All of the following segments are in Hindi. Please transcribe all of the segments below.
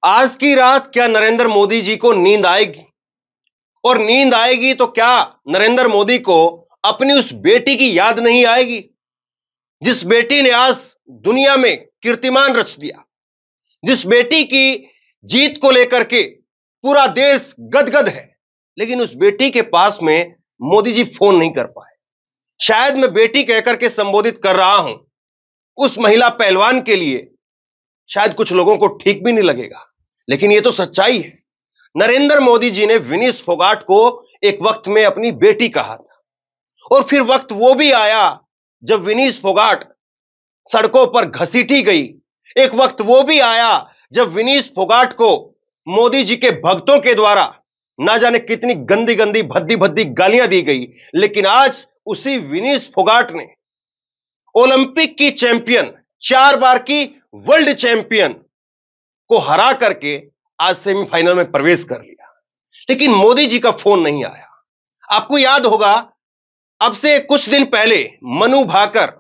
आज की रात क्या नरेंद्र मोदी जी को नींद आएगी? और नींद आएगी तो क्या नरेंद्र मोदी को अपनी उस बेटी की याद नहीं आएगी, जिस बेटी ने आज दुनिया में कीर्तिमान रच दिया, जिस बेटी की जीत को लेकर के पूरा देश गदगद है, लेकिन उस बेटी के पास में मोदी जी फोन नहीं कर पाए। शायद मैं बेटी कहकर के संबोधित कर रहा हूं उस महिला पहलवान के लिए, शायद कुछ लोगों को ठीक भी नहीं लगेगा, लेकिन यह तो सच्चाई है। नरेंद्र मोदी जी ने विनीश फोगाट को एक वक्त में अपनी बेटी कहा था, और फिर वक्त वो भी आया जब विनीश फोगाट सड़कों पर घसीटी गई। एक वक्त वो भी आया जब विनीश फोगाट को मोदी जी के भक्तों के द्वारा ना जाने कितनी गंदी गंदी भद्दी भद्दी गालियां दी गई, लेकिन आज उसी विनीश फोगाट ने ओलंपिक की चैंपियन, 4 बार की वर्ल्ड चैंपियन को हरा करके आज सेमीफाइनल में प्रवेश कर लिया। लेकिन मोदी जी का फोन नहीं आया। आपको याद होगा, अब से कुछ दिन पहले मनु भाकर,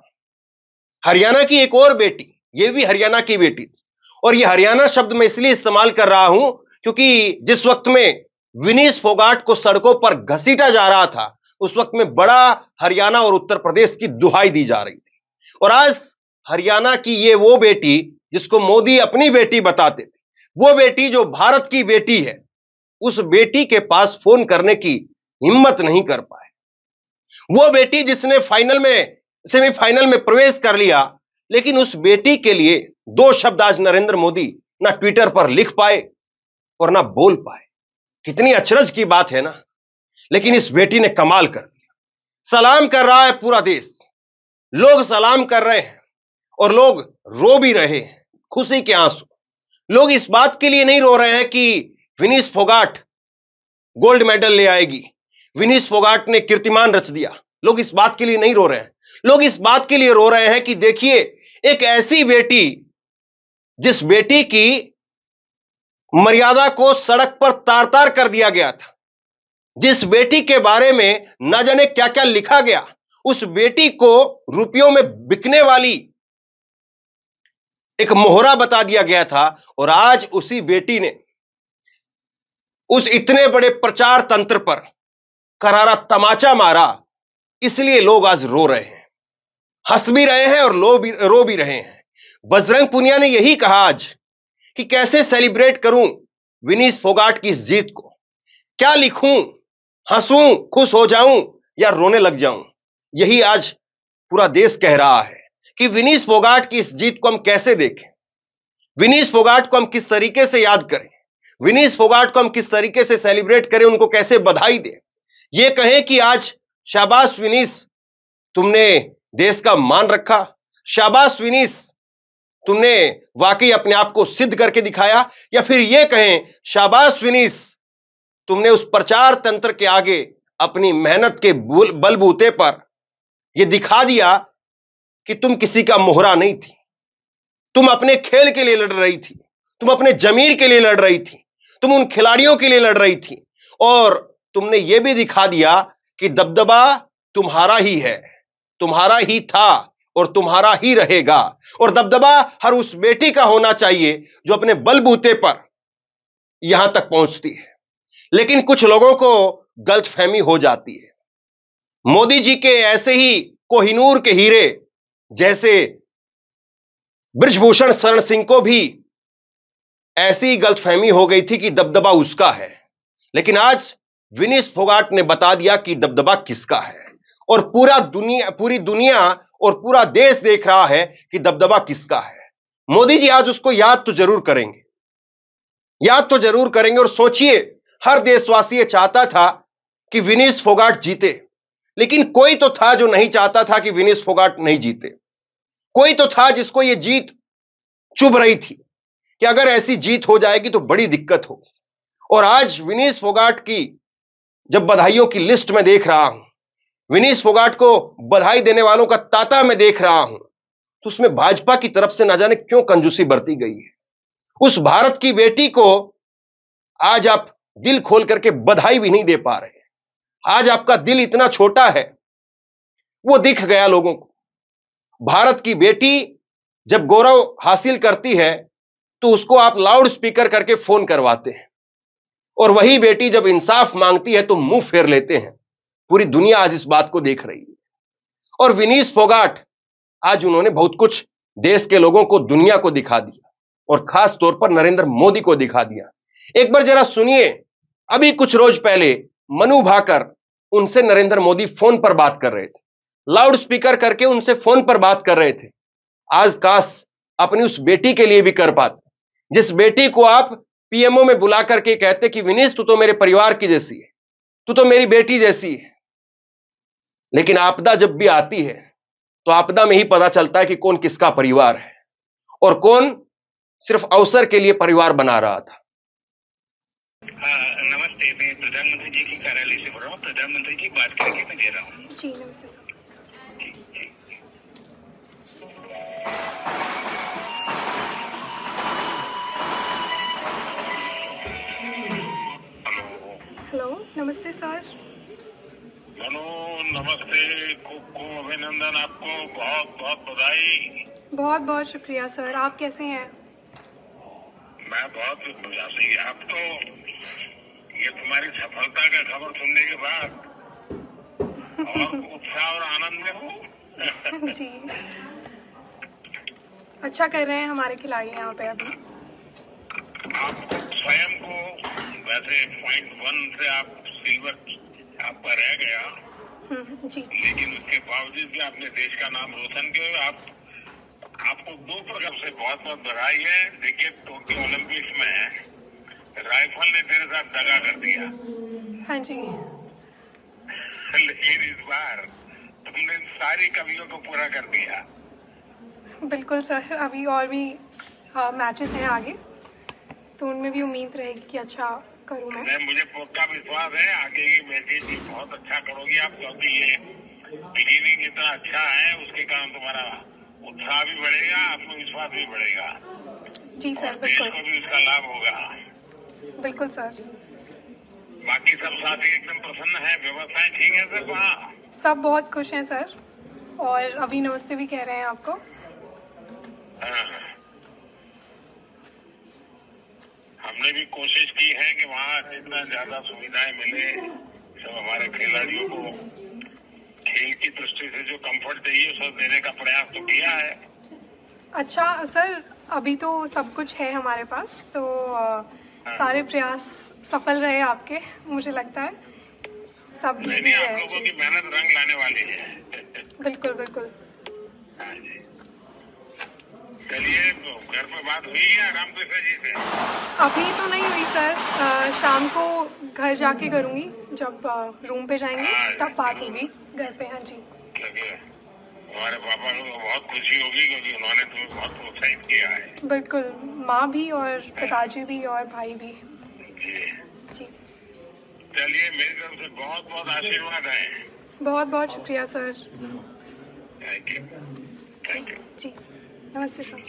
हरियाणा की एक और बेटी, यह भी हरियाणा की बेटी थी, और यह हरियाणा शब्द मैं इसलिए इस्तेमाल कर रहा हूं क्योंकि जिस वक्त में विनीश फोगाट को सड़कों पर घसीटा जा रहा था, उस वक्त में बड़ा हरियाणा और उत्तर प्रदेश की दुहाई दी जा रही थी। और आज हरियाणा की ये वो बेटी जिसको मोदी अपनी बेटी बताते थे, वो बेटी जो भारत की बेटी है, उस बेटी के पास फोन करने की हिम्मत नहीं कर पाए। वो बेटी जिसने सेमीफाइनल में प्रवेश कर लिया, लेकिन उस बेटी के लिए 2 शब्द आज नरेंद्र मोदी ना ट्विटर पर लिख पाए और ना बोल पाए। कितनी अचरज की बात है ना, लेकिन इस बेटी ने कमाल कर दिया। सलाम कर रहा है पूरा देश, लोग सलाम कर रहे हैं और लोग रो भी रहे हैं, खुशी के आंसू। लोग इस बात के लिए नहीं रो रहे हैं कि विनीश फोगाट गोल्ड मेडल ले आएगी, विनीश फोगाट ने कीर्तिमान रच दिया। लोग इस बात के लिए नहीं रो रहे हैं। लोग इस बात के लिए रो रहे हैं कि देखिए, एक ऐसी बेटी, जिस बेटी की मर्यादा को सड़क पर तार तार कर दिया गया था, जिस बेटी के बारे में न जाने क्या क्या लिखा गया, उस बेटी को रुपयों में बिकने वाली एक मोहरा बता दिया गया था, और आज उसी बेटी ने उस इतने बड़े प्रचार तंत्र पर करारा तमाचा मारा। इसलिए लोग आज रो रहे हैं, हंस भी रहे हैं और रो भी रहे हैं। बजरंग पुनिया ने यही कहा आज कि कैसे सेलिब्रेट करूं विनीश फोगाट की इस जीत को, क्या लिखूं, हंसूं, खुश हो जाऊं या रोने लग जाऊं। यही आज पूरा देश कह रहा है कि विनीश फोगाट की इस जीत को हम कैसे देखें, विनीश फोगाट को हम किस तरीके से याद करें, विनीश फोगाट को हम किस तरीके से सेलिब्रेट करें, उनको कैसे बधाई दें। यह कहें कि आज शाबाश विनीश, तुमने देश का मान रखा, शाबाश विनीश, तुमने वाकई अपने आप को सिद्ध करके दिखाया, या फिर यह कहें शाबाश विनीश, तुमने उस प्रचार तंत्र के आगे अपनी मेहनत के बलबूते पर यह दिखा दिया कि तुम किसी का मोहरा नहीं थी, तुम अपने खेल के लिए लड़ रही थी, तुम अपने जमीर के लिए लड़ रही थी, तुम उन खिलाड़ियों के लिए लड़ रही थी, और तुमने यह भी दिखा दिया कि दबदबा तुम्हारा ही है, तुम्हारा ही था और तुम्हारा ही रहेगा। और दबदबा हर उस बेटी का होना चाहिए जो अपने बलबूते पर यहां तक पहुंचती है। लेकिन कुछ लोगों को गलतफहमी हो जाती है। मोदी जी के ऐसे ही कोहिनूर के हीरे जैसे बृजभूषण शरण सिंह को भी ऐसी गलतफहमी हो गई थी कि दबदबा उसका है, लेकिन आज विनीश फोगाट ने बता दिया कि दबदबा किसका है, और पूरी दुनिया और पूरा देश देख रहा है कि दबदबा किसका है। मोदी जी आज उसको याद तो जरूर करेंगे, याद तो जरूर करेंगे। और सोचिए, हर देशवासी ये चाहता था कि विनीश फोगाट जीते, लेकिन कोई तो था जो नहीं चाहता था कि विनीश फोगाट नहीं जीते। कोई तो था जिसको ये जीत चुभ रही थी कि अगर ऐसी जीत हो जाएगी तो बड़ी दिक्कत होगी। और आज विनीश फोगाट की जब बधाइयों की लिस्ट में देख रहा हूं, विनीश फोगाट को बधाई देने वालों का तांता मैं देख रहा हूं, तो उसमें भाजपा की तरफ से ना जाने क्यों कंजूसी बरती गई है। उस भारत की बेटी को आज आप दिल खोल करके बधाई भी नहीं दे पा रहे। आज आपका दिल इतना छोटा है, वो दिख गया लोगों को। भारत की बेटी जब गौरव हासिल करती है तो उसको आप लाउड स्पीकर करके फोन करवाते हैं, और वही बेटी जब इंसाफ मांगती है तो मुंह फेर लेते हैं। पूरी दुनिया आज इस बात को देख रही है। और विनीश फोगाट, आज उन्होंने बहुत कुछ देश के लोगों को, दुनिया को दिखा दिया, और खास तौर पर नरेंद्र मोदी को दिखा दिया। एक बार जरा सुनिए, अभी कुछ रोज पहले मनु भाकर उनसे नरेंद्र मोदी फोन पर बात कर रहे थे, लाउड स्पीकर करके उनसे फोन पर बात कर रहे थे। आज काश अपनी उस बेटी के लिए भी कर पाते, जिस बेटी को आप पीएमओ में बुला करके कहते कि विनीश, तू तो मेरे परिवार की जैसी है, तू तो मेरी बेटी जैसी है। लेकिन आपदा जब भी आती है तो आपदा में ही पता चलता है कि कौन किसका परिवार है और कौन सिर्फ अवसर के लिए परिवार बना रहा था। नमस्ते, मैं प्रधानमंत्री जी की कार्यालय से बोल रहा हूँ। प्रधानमंत्री जी बात करके मैं दे रहा हूँ। जी नमस्ते सर। हेलो, नमस्ते सर। मनु, नमस्ते, खूब अभिनंदन, आपको बहुत बहुत बधाई। बहुत बहुत शुक्रिया सर, आप कैसे हैं? मैं बहुत बढ़िया से। आप तो ये तुम्हारी सफलता का खबर सुनने के बाद और उत्साह और आनंद में हूँ। जी, अच्छा कर रहे हैं हमारे खिलाड़ी यहाँ पे अभी। आपको स्वयं को वैसे .1 से आप सिल्वर आपका रह गया, जी, लेकिन उसके बावजूद भी आपने देश का नाम रोशन किया। आपको 2 प्रकार से बहुत बहुत बधाई है। देखिए, टोक्यो ओलंपिक्स में राइफल ने तेरे साथ दगा कर दिया। हाँ जी, लेकिन इस बार तुमने सारी कमियों को पूरा कर दिया। बिल्कुल सर। अभी और भी मैचेस हैं आगे, तो उनमें भी उम्मीद रहेगी कि अच्छा करूँ मैं। मुझे पक्का विश्वास है आगे की मैचेस भी बहुत अच्छा करोगी आप, क्योंकि ये बिगिनिंग इतना अच्छा है, उसके कारण तुम्हारा उत्साह भी बढ़ेगा, आत्मविश्वास भी बढ़ेगा। जी सर, देश बिल्कुल को भी उसका लाभ होगा। बिल्कुल सर। बाकी सब साथी एकदम प्रसन्न है, व्यवस्थाएं ठीक है सर वहाँ? सब बहुत खुश हैं सर, और अभी नमस्ते भी कह रहे हैं आपको। हमने भी कोशिश की है कि वहाँ जितना ज्यादा सुविधाएं मिले सब हमारे खिलाड़ियों को, खेल की दृष्टि से जो कंफर्ट चाहिए सब देने का प्रयास तो किया है। अच्छा सर, अभी तो सब कुछ है हमारे पास, तो सारे प्रयास सफल रहे आपके, मुझे लगता है सब इजी है। आप लोगों की मेहनत रंग लाने वाली है। बिल्कुल बिल्कुल। हाँ जी, चलिए, घर पे बात हुई है रामकृष्ण जी से? अभी तो नहीं हुई सर, शाम को घर जाके करूँगी, जब रूम पे जाएंगे तब बात होगी घर पे। हाँ जी, हमारे पापा को बहुत खुशी होगी क्योंकि उन्होंने तुम्हें बहुत प्रोत्साहित किया है। बिल्कुल, माँ भी और पिताजी भी और भाई भी। जी, चलिए, मेरी तरफ से बहुत बहुत आशीर्वाद है। बहुत बहुत शुक्रिया sir. Thank you, thank you. जी, नमस्ते सर।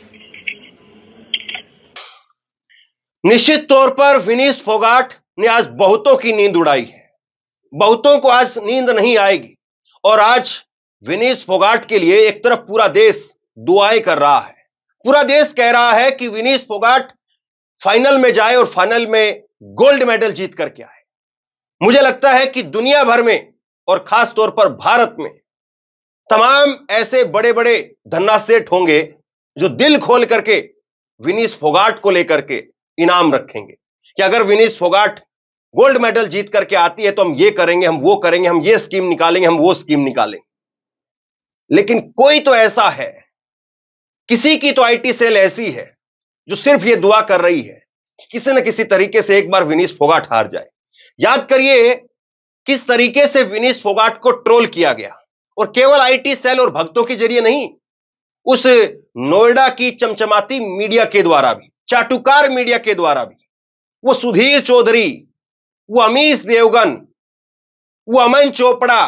निश्चित तौर पर विनीश फोगाट ने आज बहुतों की नींद उड़ाई है। बहुतों को आज नींद नहीं आएगी, और आज विनीश फोगाट के लिए एक तरफ पूरा देश दुआएं कर रहा है। पूरा देश कह रहा है कि विनीश फोगाट फाइनल में जाए और फाइनल में गोल्ड मेडल जीत करके आए। मुझे लगता है कि दुनिया भर में और खास तौर पर भारत में तमाम ऐसे बड़े बड़े धन्ना सेठ होंगे जो दिल खोल करके विनीश फोगाट को लेकर के इनाम रखेंगे कि अगर विनीश फोगाट गोल्ड मेडल जीत करके आती है तो हम ये करेंगे, हम वो करेंगे, हम ये स्कीम निकालेंगे, हम वो स्कीम निकालेंगे। लेकिन कोई तो ऐसा है, किसी की तो आईटी सेल ऐसी है जो सिर्फ ये दुआ कर रही है कि किसी न किसी तरीके से एक बार विनीश फोगाट हार जाए। याद करिए किस तरीके से विनीश फोगाट को ट्रोल किया गया, और केवल आईटी सेल और भक्तों के जरिए नहीं, उस नोएडा की चमचमाती मीडिया के द्वारा भी, चाटुकार मीडिया के द्वारा भी। वो सुधीर चौधरी, वो अमीश देवगन, वो अमन चोपड़ा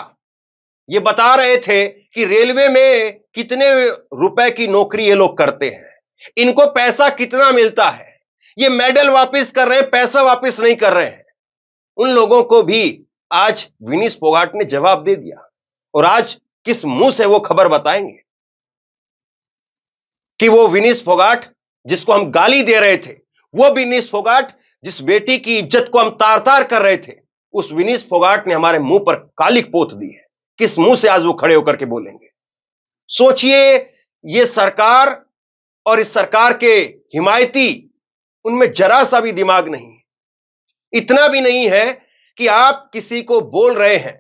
ये बता रहे थे कि रेलवे में कितने रुपए की नौकरी ये लोग करते हैं, इनको पैसा कितना मिलता है, ये मेडल वापस कर रहे हैं, पैसा वापस नहीं कर रहे हैं। उन लोगों को भी आज विनीश फोगाट ने जवाब दे दिया, और आज किस मुंह से वो खबर बताएंगे कि वो विनीश फोगाट जिसको हम गाली दे रहे थे, वो विनीश फोगाट जिस बेटी की इज्जत को हम तार तार कर रहे थे, उस विनीश फोगाट ने हमारे मुंह पर कालिक पोत दी है। किस मुंह से आज वो खड़े होकर के बोलेंगे? सोचिए, ये सरकार और इस सरकार के हिमायती, उनमें जरा सा भी दिमाग नहीं है। इतना भी नहीं है कि आप किसी को बोल रहे हैं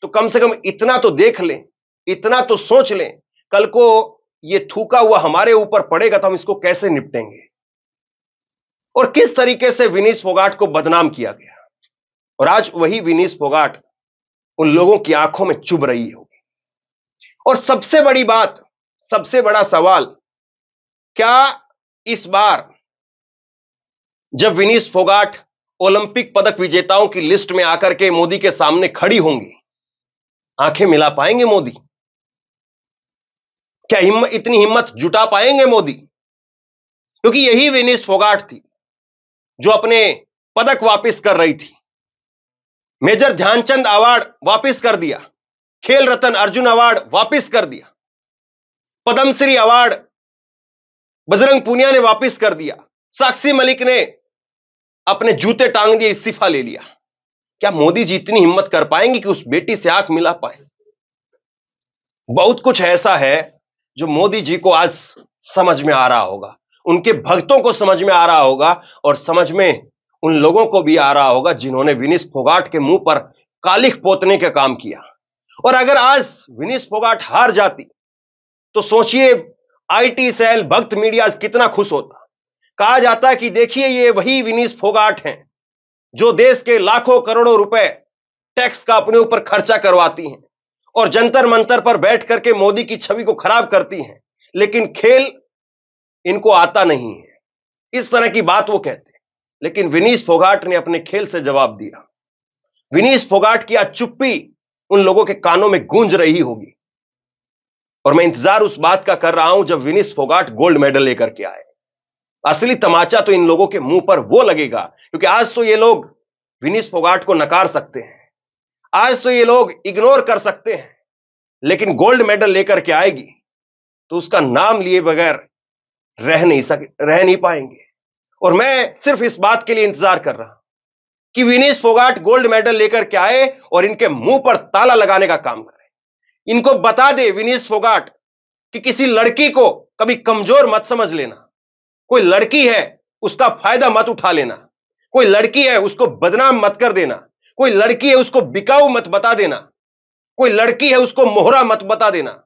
तो कम से कम इतना तो देख लें, इतना तो सोच लें, कल को ये थूका हुआ हमारे ऊपर पड़ेगा तो हम इसको कैसे निपटेंगे। और किस तरीके से विनीश फोगाट को बदनाम किया गया, और आज वही विनीश फोगाट उन लोगों की आंखों में चुभ रही होगी। और सबसे बड़ी बात, सबसे बड़ा सवाल, क्या इस बार जब विनीश फोगाट ओलंपिक पदक विजेताओं की लिस्ट में आकर के मोदी के सामने खड़ी होंगी, आंखें मिला पाएंगे मोदी? क्या इतनी हिम्मत जुटा पाएंगे मोदी? क्योंकि यही विनीश फोगाट थी जो अपने पदक वापस कर रही थी। मेजर ध्यानचंद अवार्ड वापस कर दिया, खेल रत्न अर्जुन अवार्ड वापस कर दिया, पद्मश्री अवार्ड बजरंग पूनिया ने वापस कर दिया, साक्षी मलिक ने अपने जूते टांग दिए, इस्तीफा ले लिया। क्या मोदी जी इतनी हिम्मत कर पाएंगे कि उस बेटी से आंख मिला पाए? बहुत कुछ ऐसा है जो मोदी जी को आज समझ में आ रहा होगा, उनके भक्तों को समझ में आ रहा होगा, और समझ में उन लोगों को भी आ रहा होगा जिन्होंने विनीश फोगाट के मुंह पर कालिख पोतने का काम किया। और अगर आज विनीश फोगाट हार जाती तो सोचिए, आईटी सेल, भक्त मीडिया आज कितना खुश होता। कहा जाता है कि देखिए, ये वही विनीश फोगाट हैं जो देश के लाखों करोड़ों रुपए टैक्स का अपने ऊपर खर्चा करवाती हैं और जंतर मंतर पर बैठ करके मोदी की छवि को खराब करती हैं, लेकिन खेल इनको आता नहीं है। इस तरह की बात वो कहते हैं। लेकिन विनीश फोगाट ने अपने खेल से जवाब दिया। विनीश फोगाट की आज चुप्पी उन लोगों के कानों में गूंज रही होगी, और मैं इंतजार उस बात का कर रहा हूं जब विनीश फोगाट गोल्ड मेडल लेकर के आए। असली तमाचा तो इन लोगों के मुंह पर वो लगेगा, क्योंकि आज तो ये लोग विनीश फोगाट को नकार सकते हैं, आज तो ये लोग इग्नोर कर सकते हैं, लेकिन गोल्ड मेडल लेकर के आएगी तो उसका नाम लिए बगैर रह नहीं पाएंगे। और मैं सिर्फ इस बात के लिए इंतजार कर रहा हूं कि विनीश फोगाट गोल्ड मेडल लेकर के आए और इनके मुंह पर ताला लगाने का काम करे। इनको बता दे विनीश फोगाट कि किसी लड़की को कभी कमजोर मत समझ लेना, कोई लड़की है उसका फायदा मत उठा लेना, कोई लड़की है उसको बदनाम मत कर देना, कोई लड़की है उसको बिकाऊ मत बता देना, कोई लड़की है उसको मोहरा मत बता देना।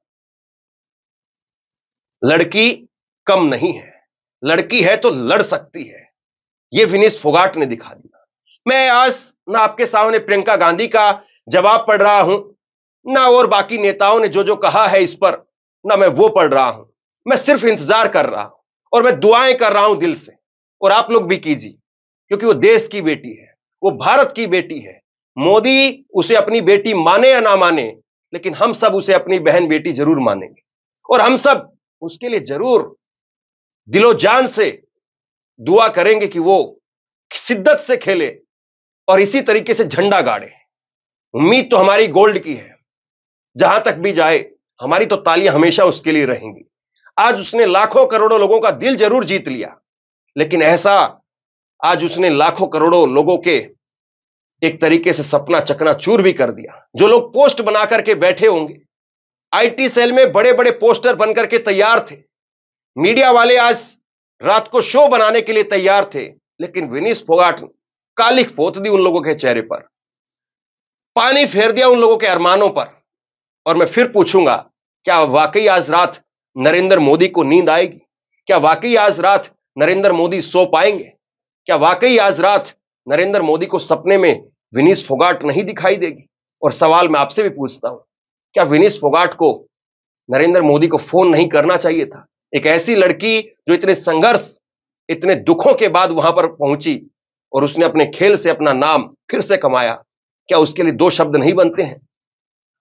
लड़की कम नहीं है, लड़की है तो लड़ सकती है, यह विनीश फोगाट ने दिखा दिया। मैं आज ना आपके सामने प्रियंका गांधी का जवाब पढ़ रहा हूं, ना और बाकी नेताओं ने जो जो कहा है इस पर, ना मैं वो पढ़ रहा हूं। मैं सिर्फ इंतजार कर रहा हूं और मैं दुआएं कर रहा हूं दिल से, और आप लोग भी कीजिए, क्योंकि वो देश की बेटी है, वो भारत की बेटी है। मोदी उसे अपनी बेटी माने या ना माने, लेकिन हम सब उसे अपनी बहन बेटी जरूर मानेंगे, और हम सब उसके लिए जरूर दिलो जान से दुआ करेंगे कि वो शिद्दत से खेले और इसी तरीके से झंडा गाड़े। उम्मीद तो हमारी गोल्ड की है, जहां तक भी जाए हमारी तो तालियां हमेशा उसके लिए रहेंगी। आज उसने लाखों करोड़ों लोगों का दिल जरूर जीत लिया, लेकिन ऐसा आज उसने लाखों करोड़ों लोगों के एक तरीके से सपना चकनाचूर भी कर दिया। जो लोग पोस्ट बना करके बैठे होंगे, आईटी सेल में बड़े बड़े पोस्टर बनकर के तैयार थे, मीडिया वाले आज रात को शो बनाने के लिए तैयार थे, लेकिन विनीश फोगाट ने कालिख पोत दी उन लोगों के चेहरे पर, पानी फेर दिया उन लोगों के अरमानों पर। और मैं फिर पूछूंगा, क्या वाकई आज रात नरेंद्र मोदी को नींद आएगी? क्या वाकई आज रात नरेंद्र मोदी सो पाएंगे? क्या वाकई आज रात नरेंद्र मोदी को सपने में विनीश फोगाट नहीं दिखाई देगी? और सवाल मैं आपसे भी पूछता हूं, क्या विनीश फोगाट को नरेंद्र मोदी को फोन नहीं करना चाहिए था? एक ऐसी लड़की जो इतने संघर्ष, इतने दुखों के बाद वहां पर पहुंची और उसने अपने खेल से अपना नाम फिर से कमाया, क्या उसके लिए दो शब्द नहीं बनते हैं?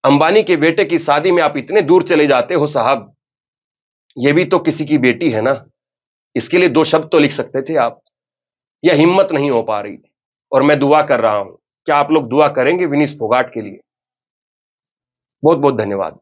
अंबानी के बेटे की शादी में आप इतने दूर चले जाते हो साहब, यह भी तो किसी की बेटी है ना, इसके लिए दो शब्द तो लिख सकते थे आप। यह हिम्मत नहीं हो पा रही थी, और मैं दुआ कर रहा हूं, क्या आप लोग दुआ करेंगे विनीश फोगाट के लिए? बहुत बहुत धन्यवाद।